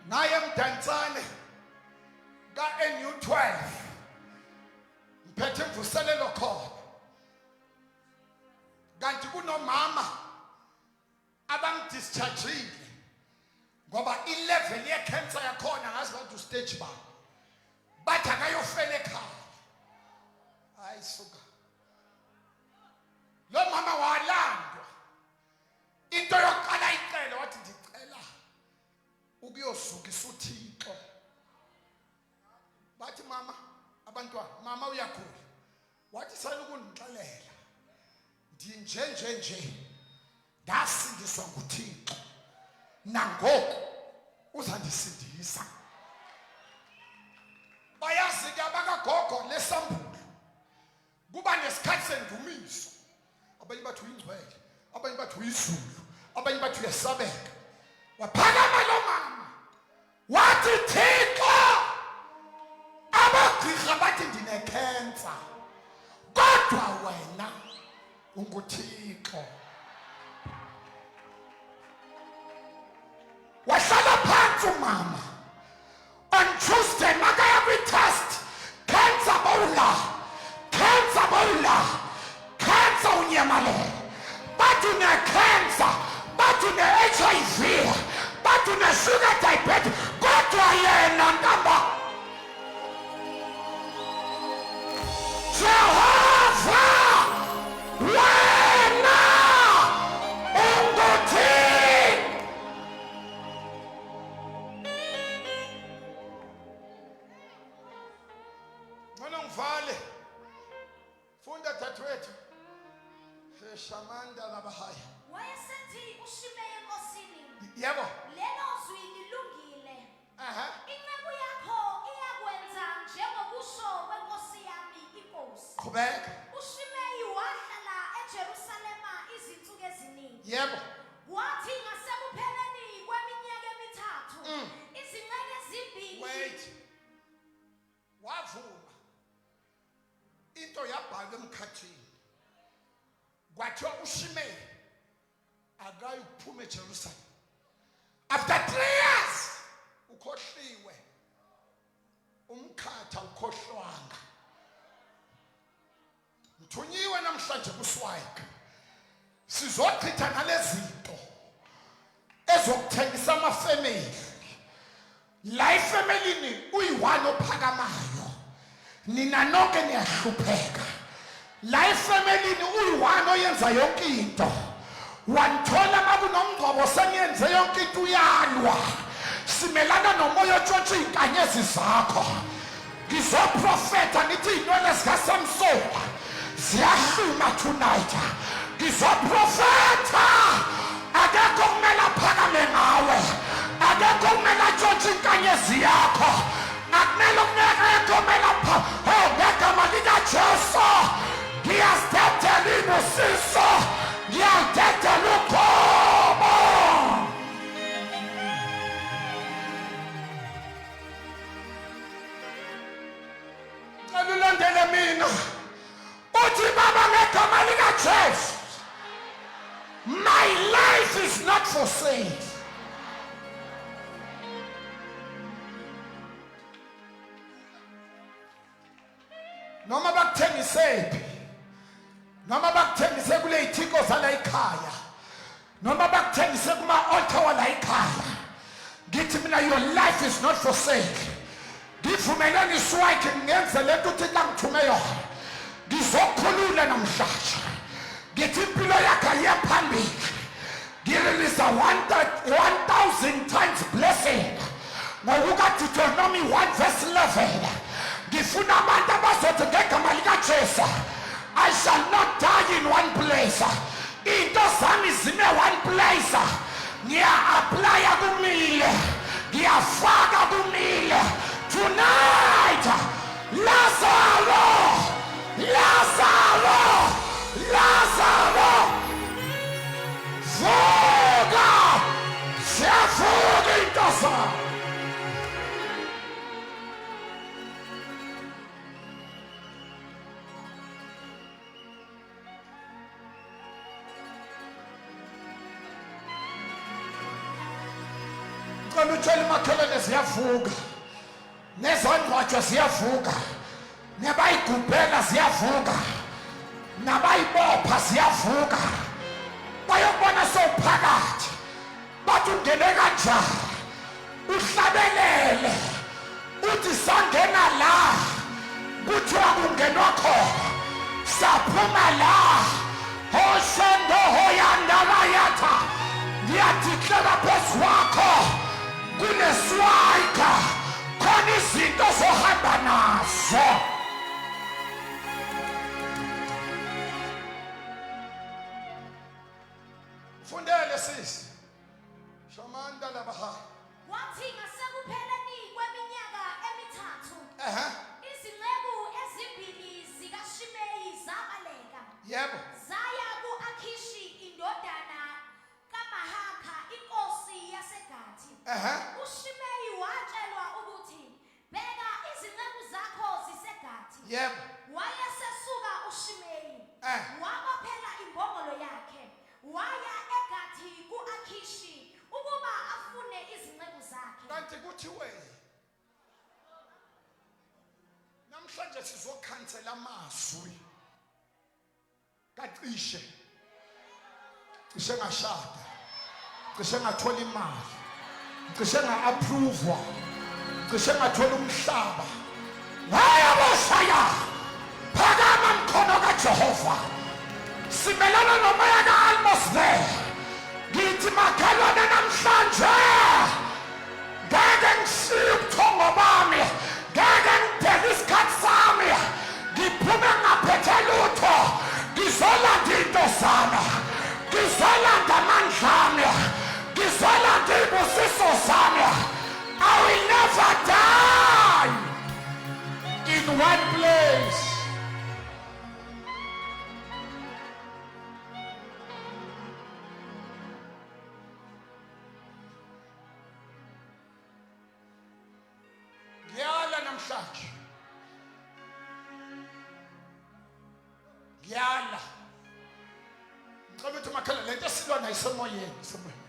ngaye mdansane ka-NU12 mphethe imvuselelo khona kanti kunomama abangidischargeile ngoba ilevel ye-cancer yakhona ngazi bathi ustage ba bathi akayofela ekhaya hayi suka lo mama walandwa into yokuqala icela wathi ndicela ukuyosukisa uThixo bathi mama abantwana mama uyakhula wathi sala ukunixelela ndinjenje ndasindiswa nguThixo nangoku uzandisindisa bayazi ke abakagogo lesambulo kuba nesikhathi sendumiso abanye bathi uyingcwele abanye bathi uyizulu abanye bathi uyasabeka waphakama lo mama wathi Thixo abagqirha bathi ndine-cancer kodwa wena unguThixo wahlala phansi umama on Tuesday makaya kwi-test cancer cancer unyamalele bathi une-cancer bathi une-HIV bathi une-sugar diabetes kodwa yena ntamba Jehova wena unguThixo ngcono ngivale funda dadewethu Shamanda labahaya wayesethi uShimei enkosini yebo lelo zwi lilungile aha inceku yakho iyakwenza njengokusho kwenkosi yami inkosi qhubeka uShimei wahlala eJerusalema izinsuku eziningi yebo wathi ngasekupheleni kweminyaka emithathu izingane ezimbili wait wavuma into yabhalwa emkhathini kwathiwa uShimei akayiphuma eJerusalem after 3 years ukhohliwe umkhatha ukhohlwanga mthunyiwe namhlanje kuswayika sizochitha nalezinto ezokuthengisa amafamily la ifamily uyiwani ophakamayo nina nonke niyahlupheka la ifamily uyiwani oyenza yonke into wanthola makunomngcwabo seniyenze yonke into uyalwa simelana nomoya otshontsha inkanyezi zakho ngizoprofeta nithi inwele zikaSamson ziyahluma tonight ngizoprofeta akekho kumele aphakame ngawe akekho kumele atshontshe inkanyezi yakho akumele kumele ngegama likaJesu ngiyazidedela ibusiso ngiyazidedela uqobo ulandele mina uthi baba ngegama likaJesu my life is not for sale noma bakuthengisephi noma bakuthengise kule ithiko zala ekhaya noma bakuthengise kuma altar wala ekhaya ngithi mina your life is not for sale ngivumelana iswayike ngenze lento uthi ngithume yona ngizokhulula namhlanje ngithi impilo yakhe ayephambili ngirelease 1000 times blessing ngokuka Deuteronomy 1:11 ngifuna abantu abazothi ngegama likaJesu I shall not die in one place into zami zime one place ngiya-aplya kumile ngiyafaka kumile tonight Lazaro vuka siyavuka into zami utshela umakhelwane ziyavuka nezangcwatshwa ziyavuka nebayigubhela ziyavuka nabayibopha ziyavuka bayobona sowuphakathi bathi ungene kanjani uhlabelele uthi sangena la kuthiwa kungenwa khona saphuma la hoshendo hoyandabayatha ngiyadiklela phezu wakho kuneswayika khona izinto zohamba nazo fundele sisi Shamanda labahaya wathi ngasekupheleni kweminyaka emithathu izinceku ezimbili zikaShimei zabaleka yebo zaya ku-Akhishi indodana kaMahakha inkosi yaseGathi uShimei watshelwa ukuthi bheka izinceku zakho ziseGathi yebo wayesesuka uShimei wabophela imbongolo yakhe waya eGathi ku-Akhishi ukuba afune izinceku zakhe kanti kuthiwe namhlanje sizokhansela amazwi kacishe cishe ngashada cishe ngathola imali cishe nga-approve cishe ngathola umhlaba ngayabosaya phakama mkhono kaJehova simelana nomoya ka-almost there ngithi makhelwane namhlanje ngeke ngishiye ubuthongo bami ngeke ngibheke isikhathi sami ngizolanda into zami, ngizolanda amandla ami, ngizolanda ibusiso zami. I will never die in one place. Ngiyala namhlanje. Ngiyala. Ngicela ukuthi makhala lento silwa nayo semoyeni, semoyeni.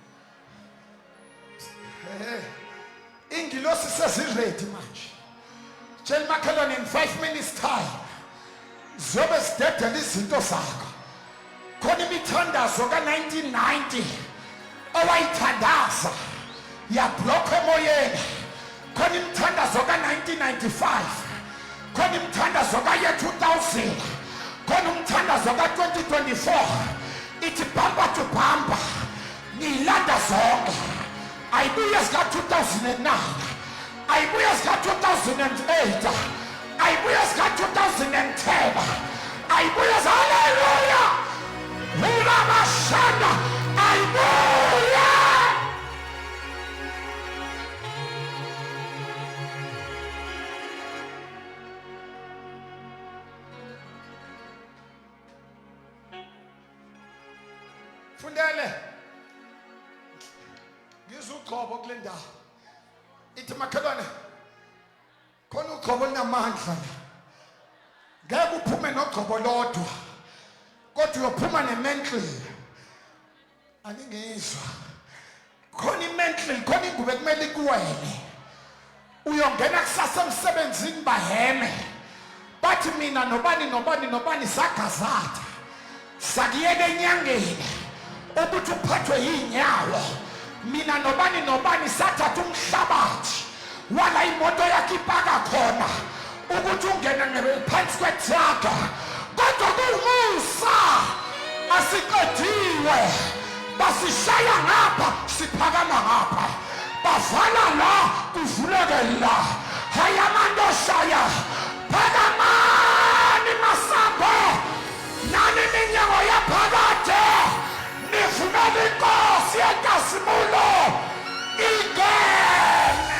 Ingilosi seziredi manje. Tshela makhelwane in 5 minutes time zobe sidedela izinto zakho. Khona imithandazo ka1990 owayithandaza yablokha emoyeni. Khona imithandazo ka1995, khona imithandazo ka2000, khona umthandazo ka2024. Ithi bamba to bamba ngilanda zonke. Ayibuya sika2009, ayibuya sika2008, ayibuya sika2010, ayibuya haleluya. Hula bashanda ayibuya. Fundele ngizugcobo kule ndawo. Ithi makhelwane khona ugcobo linamandla. Ngeke uphume nogcobo lodwa, kodwa uyophuma nemental. Aningizwa. Khona imental, khona ingube kumele ikuwele. Uyongena kusasa emsebenzini baheme. Bathi mina nobani sagazatha. Sakuyele enyangeni ukuthi uphathwe yinyawo. Mina nobani sathatha umhlabathi wala imoto yakhe ipaka khona ukuthi ungene phansi kwetraga. Kodwa kumusa asiqediwe, basishaya ngapha siphakama ngapha, bavala la kuvuleke la. Haya mandoshaya phakamani masambo nani minyango yaphakade. Nifumele inkosi yenkasimulo ingene.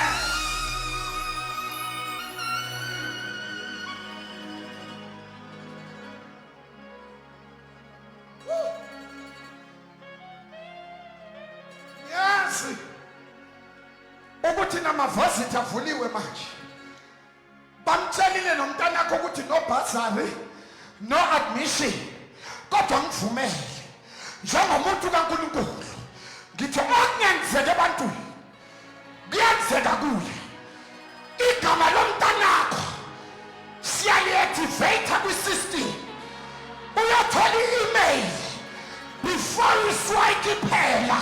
Yes, ukuthi namavazithi avuliwe manje. Bamtshelile nomntana wakho ukuthi no bursary, no admission, kodwa ngivumele njengomuntu kaNkulunkulu ngithi okungenzeka ebantwini kuyenzeka kuye. Igama lomntanakho siyali-activate kwi-system. Uyothola i-email before iswike iphela.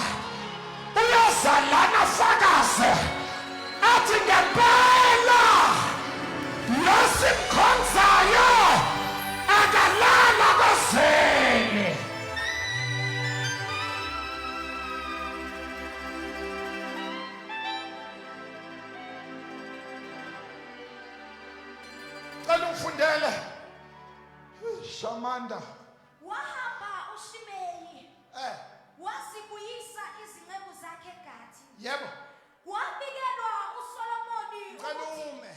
Uyozalana afakaze athi ngempela lo simkhonzayo akalala kozeni. Cela ungifundele. Shamanda. Wahamba uShimeyi. Wasibuyisa izinceku zakhe eGathi. Yebo. Wabikelwa uSolomoni. Cela ume.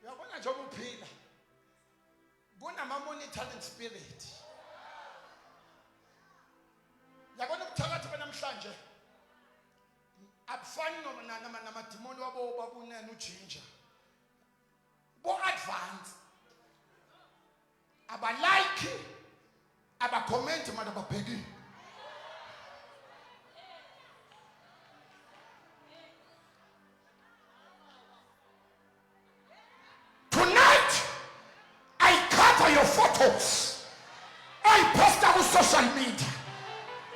Uyabona nje uphila. Kunama-monitoring spirit. Yabona ukuthakathi benamhlanje abufani namadimoni wabo babunene ujinja. Bo-advance abalike abakhomenti manje ababheki. Tonight I cover your photos. I post on social media.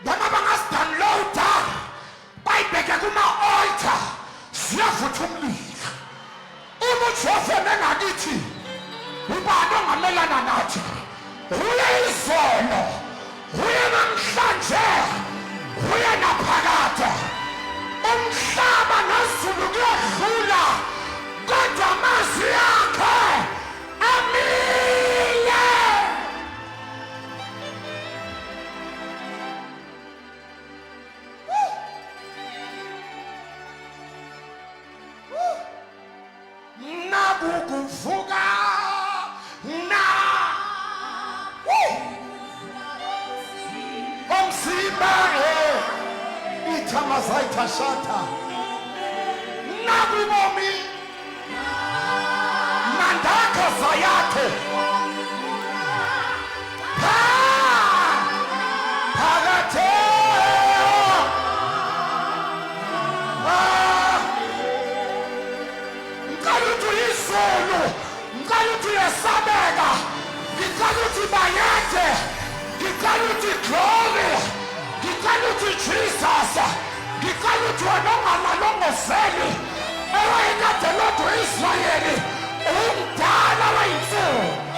Noma bangazidownloada bayibheke kuma-altar ziyavutha umlilo. Umujofeme ngakithi ubani ongamelana nathi uye izolo, uye namhlanje, uye naphakade. Umhlaba nezulu kuyadlula kodwa amazwi akhe amile. ukuvuka na umzimba ithamazaitha shata nakubomi mandaka zayate phakathe ngicela izulu ngicela uyesabeka ngicela bayethe ngicela glory ngicela Jesus ngicela wena ongalalongozeli ewayekade lodwa Israyeli umdala wayinsuku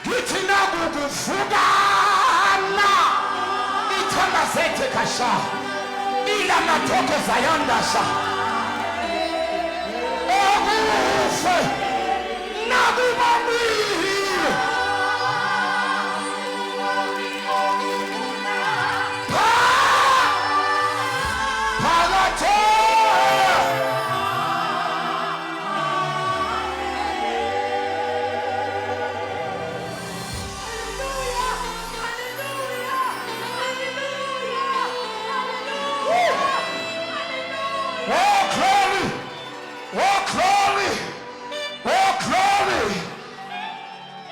ngithi nakukuvukana ithanga zethe kasha ila matoko zayandasha okufe nakubami phakathe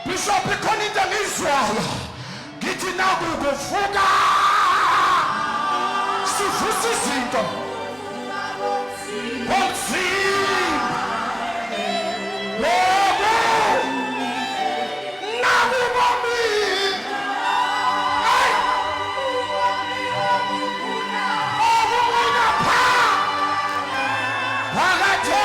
Bishop ikhona into engizwayo ngithi nakukuvuka sivusa izinto ngomzimba wobo nakubomi okubona phakathe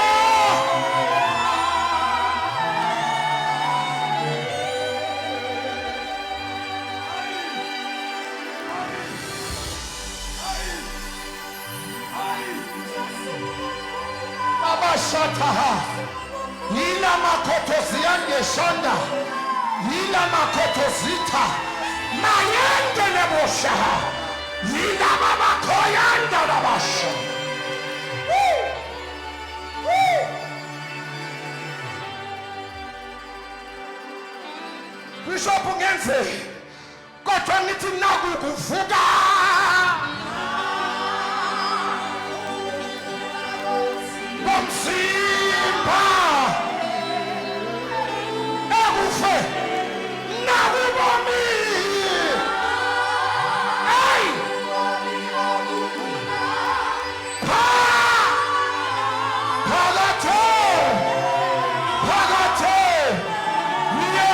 Shataha ila makoto ziange shanda ila makoto zita mayende leboshaha ila mama koyanda labasha Bishop ngenze kodwa ngithi nakukuvuka umzimba ekufe nakubomi phakathe nye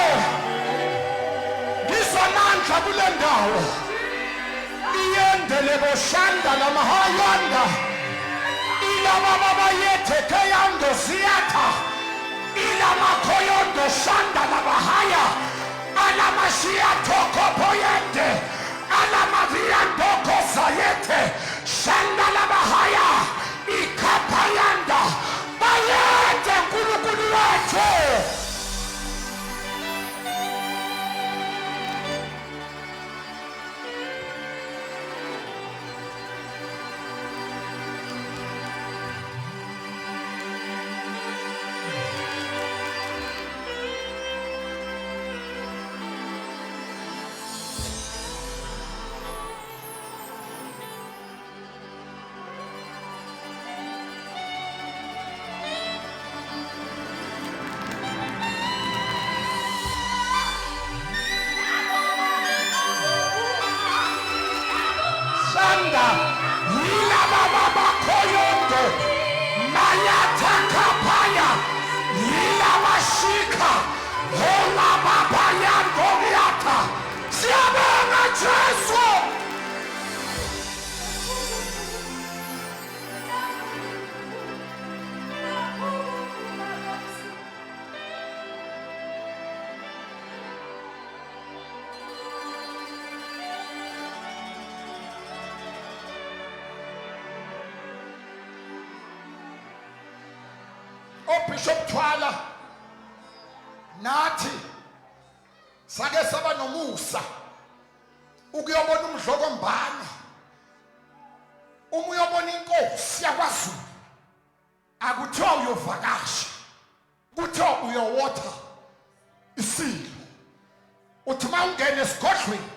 ngisamandla kule ndawo iyendele boshanda lamahayanda ilama baba yethe kayando siyatha ilama koyondo shanda labahaya alama shiyato kopoyende alama viando kosayete shanda labahaya ikapayanda bayete nkulunkulu wethu Yila baba bakoyondo mayata kapaya yila mashika hola baba yango yata siabanga Jesu Bishop Twala nathi sake saba nomusa ukuyobona umdlokombane uma uyobona inkosi yakwaZulu akuthiwa uyovakasha kuthiwa uyowotha isilo uthi mawungena esigodlweni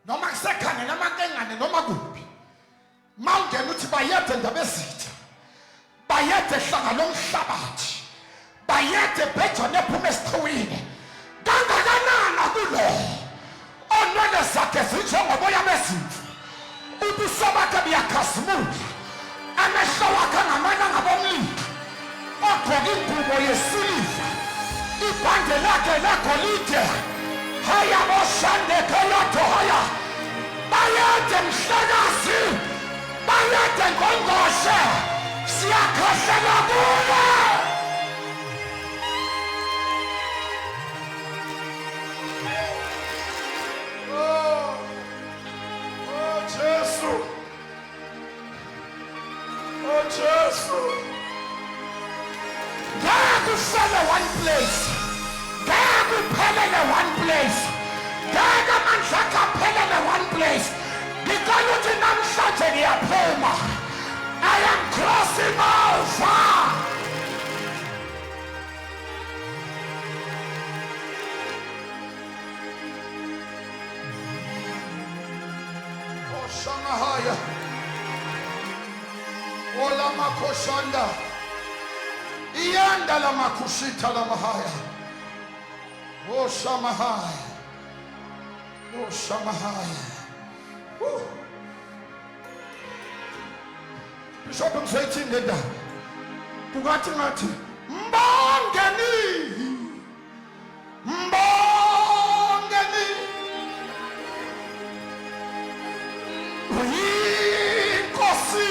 noma kusekhane namakengane noma kuphi mawungena uthi bayede ndaba ezitha bayede hlanga lomhlabathi bayede bhejane ephuma esiqhawini kangakanana kulo onwele zakhe zinjengoboya bezimvu ubuso bakhe buyakhazimula amehlo wakhe angamana ngabomlilo ogqoke ingubo yesiliva ibhande lakhe legolide haya boshande kayotho haya bayede mhlekazi bayede ngongoshe siyakhahlela kuwe Jesus. God will follow one place. God will follow one place. God will follow one place. Because you did not shut in your home. I am crossing over. Oh, Shamahaya. Ola makoshanda iyanda la makushita la mahaya o shamahaya Bishop msethi ngenda kungathi ngathi mbongeni uyinkosi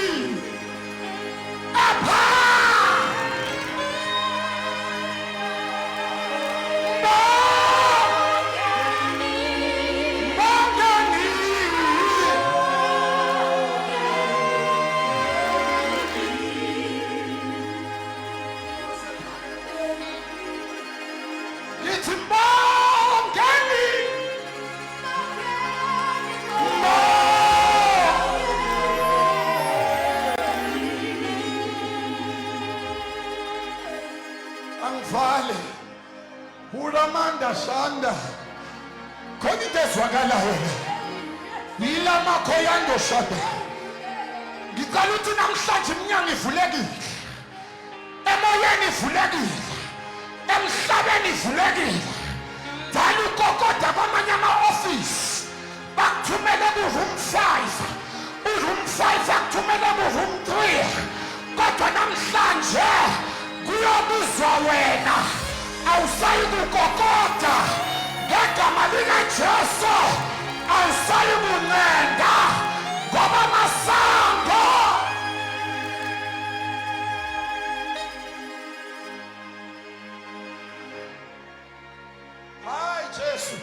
Shanda khona into ezwakalayo yila makhoyando shada ngicela ukuthi namhlanje iminyango ivulekile emoyeni ivulekile emhlabeni ivulekile dala ukokoda kwamanye ama-office bakuthumele ku-room 5 u-room 5 akuthumele ku-room 3 kodwa namhlanje kuyobuzwa wena awusayi kukokota ngegama likaJesu awusayi kunenda ngoba masango hayi Jesu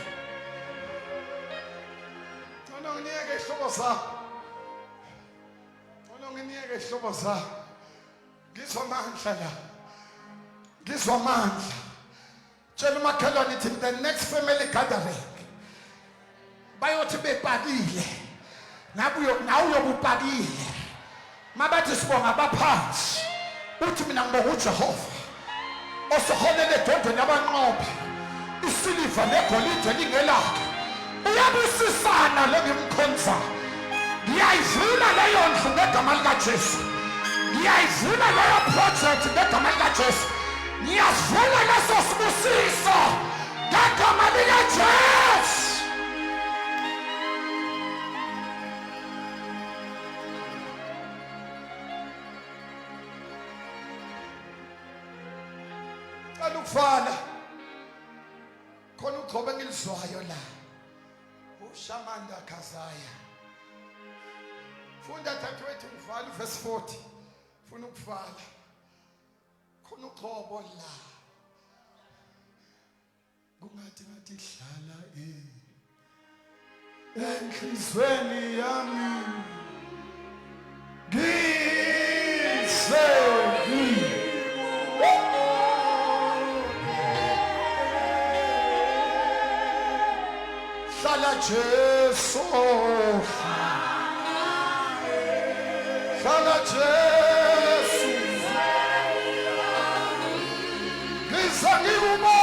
nginiyeke ihlobo zakho nginiyeke ihlobo zakho ngizwa amandla la ngizwa amandla tshela umakhelwane ithi the next family gathering bayothi bepakile nawe uyobupakile mabathi sibonga abaphansi uthi mina ngibonga uJehova osoholele edodweni abanqobi isiliva negolide lingelakhe uyabusisana lo ngimkhonza ngiyayivula leyo ndlu ngegama likaJesu ngiyayivula leyo project ngegama likaJesu ngiyavula leso sibusiso ngegama likaJesu cela ukuvala khona ugcobe ngilizwayo la uShamanda Khazaya funda tatwethu uvala verse 40 funa ukuvala khona ugcobo la kungathi ngathi hlala enhlizweni yami ngiseki hlala Jesu Jesu hlala Jesu ngiza ngikumo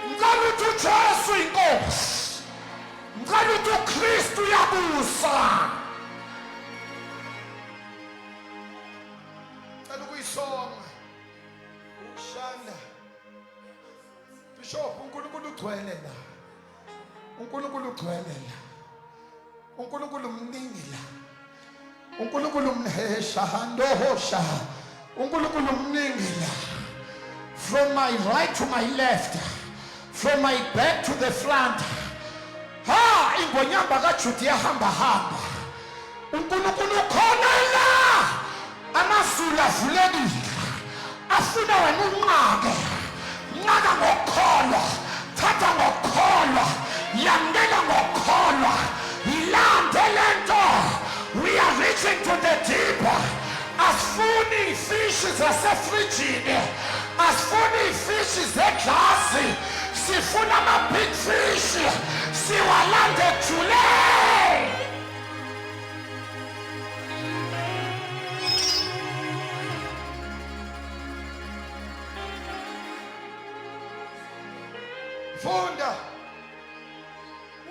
ngicela ukuthi uJesu inkosi ngicela ukuthi uKristu uyabusa cela ukuyisonga ushanda Bishop uNkulunkulu ugcwele la uNkulunkulu ugcwele la uNkulunkulu umningi la uNkulunkulu umhesha handohosha uNkulunkulu umningi la from my right to my left from my back to the front ha ingonyamba kaJuda yahamba hamba uNkulunkulu khona la amazulu avulekile afuna wena unqake nqaka ngokholwa thatha ngokholwa yamkela ngokholwa yilande lento we are reaching to the deep asifuni ifishi zasefrijini asifuni ifishi zeglasi sifuna ama-big fish siwalande jule funda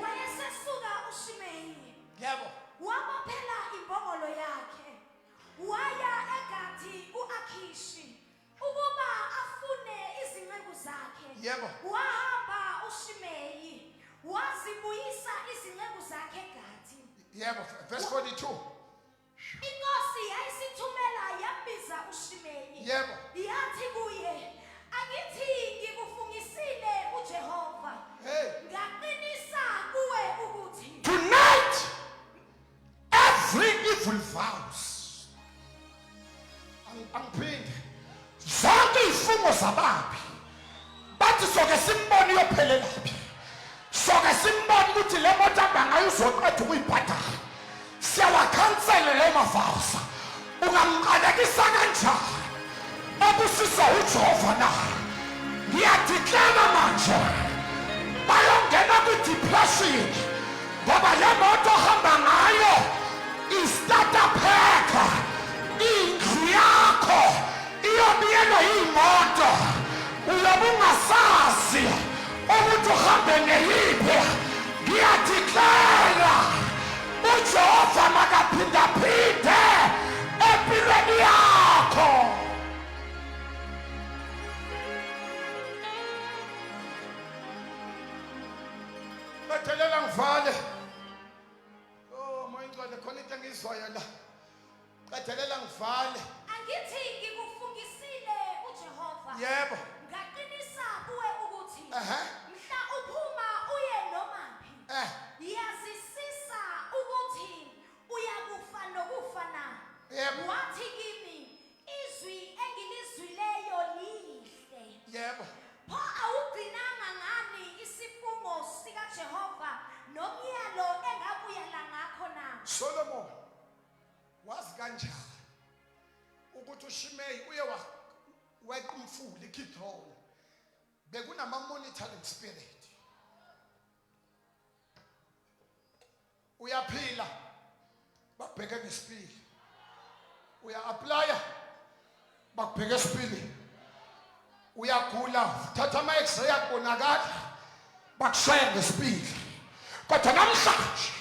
Wayesesuka uShimeyi yebo wabophela imbongolo yakhe waya eGathi uAkhishi ukuba afune izinceku zakhe Yebo. wahamba uShimeyi wazibuyisa izinceku zakhe eGathi yebo verse 42 inkosi yayisithumela yabiza uShimeyi Yebo. yathi kuye angithi ngikufungisile uJehova Hey. ngaqinisa kuwe ukuthi tonight every evil vows angiphinde zonke izifungo zababi bathi soke simbone uyophelelaphi soke simbone ukuthi le moto amba ngayo uzoqeda ukuyibhadala siyawakhansela le ma-vows ungamqalekisa kanjani obusisa uJehova na ngiyadiklara manje bayongena kwi-depression ngoba le moto ohamba ngayo i-starter pack indlu yakho iyobiyelwa yiy'moto uyobe ungasazi ukuthi uhambe ngeyiphi ngiyadiklara uJehova makaphindaphinde empilweni yakho bathelela ngivale oh moyingcwele khona into engizwayo la bathelela ngivale angithi ngikufungisile uJehova yebo ngaqinisa kuwe ukuthi Ehhe. mhla uphuma uye nomaphi yazisisa ukuthi uyakufa nokufa na Yebo. wathi kimi izwi engilizwileyo lihle yebo pho awugcinanga ngani isifungo sikaJehova nomyalo engabuyela ngakho na Solomon wazi kanjani ukuthi uShimeyi uye weqa umfula iKidron bekunama monitoring spirit uyaphila babheke ngesipili uya applya bakubheke esipili uyagula thatha ama x-ray akubonakala bakushaya ngesipili kodwa namhlanje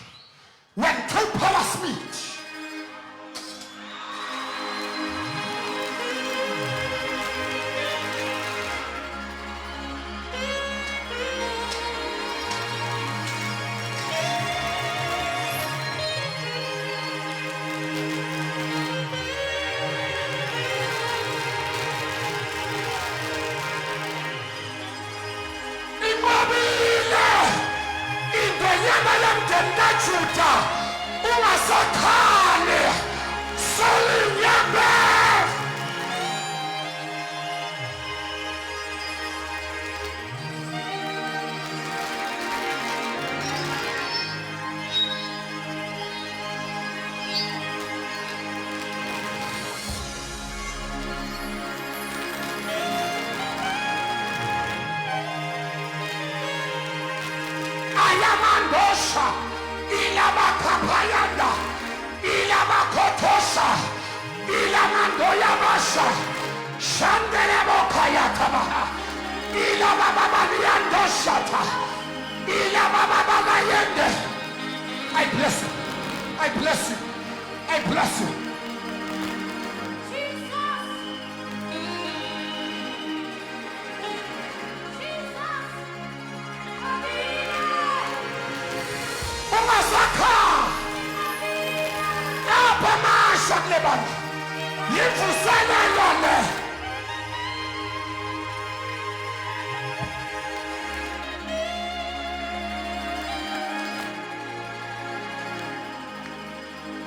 when two powers meet imobile ingonyama yomndeni kaJuda ungasakhali solinyambe Ilabasha, Ilabakapayanda, Ilamakotosha, Ilamandoyabasha, Shandelebokayatabaha, Ilabababaliandoshata, Ilabababayende. I bless you. I bless you. I bless you. Umasaka. Apa masak leban. Yifusana yone.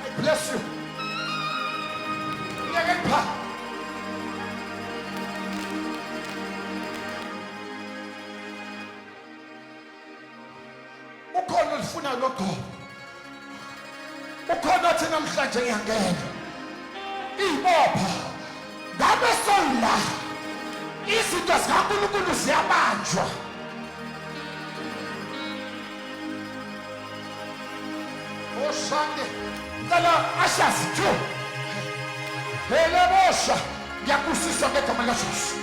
I bless you. Ngepa. Ukhona ufuna lokho. Ukhona thina namhlanje ngiyangena. Ibopha. Ngabe sola. Izinto zikaNkulunkulu ziyabanjwa. Oshande. Ngala ashazi tu. Hele bosha. Ngiyakuzisa ngegama likaJesu.